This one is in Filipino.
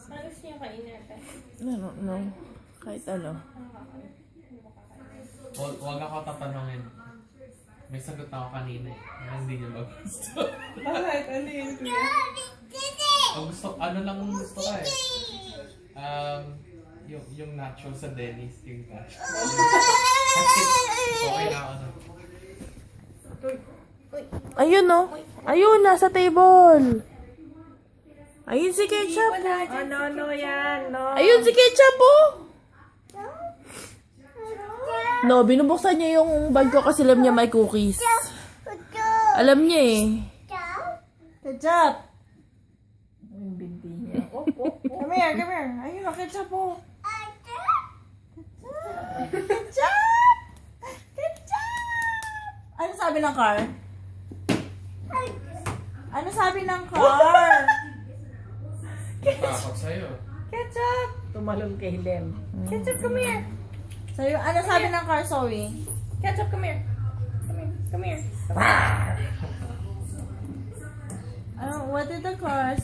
Ano gusto niyo kainin natin? I don't know. Kahit ano. Huwag ako tatanungin. May sagot ako kanina eh. Hindi niya magusto. Bakit? Ano yun, kuya? Ano lang gusto ko eh. Yung nacho sa Dennis. Yung nacho. Kasi, okay na ako na. Ayun no. Ayun, nasa table. Ayun si Ketchup. No, yan. No. Ayun si Ketchup oh. No, binubuksan niya yung bag ko kasi alam niya may cookies. Alam niya eh. Ketchup! Yung binti niya. Come here. Ayun na, ketchup po. Ketchup! Ano sabi ng car? Ano sabi ng car? Takot sa'yo. Ketchup! Tumalon kay Lem. Ketchup, come here. Sabi, ano sabi ng car, Zoe? Ketchup, come here. Come here. What did the car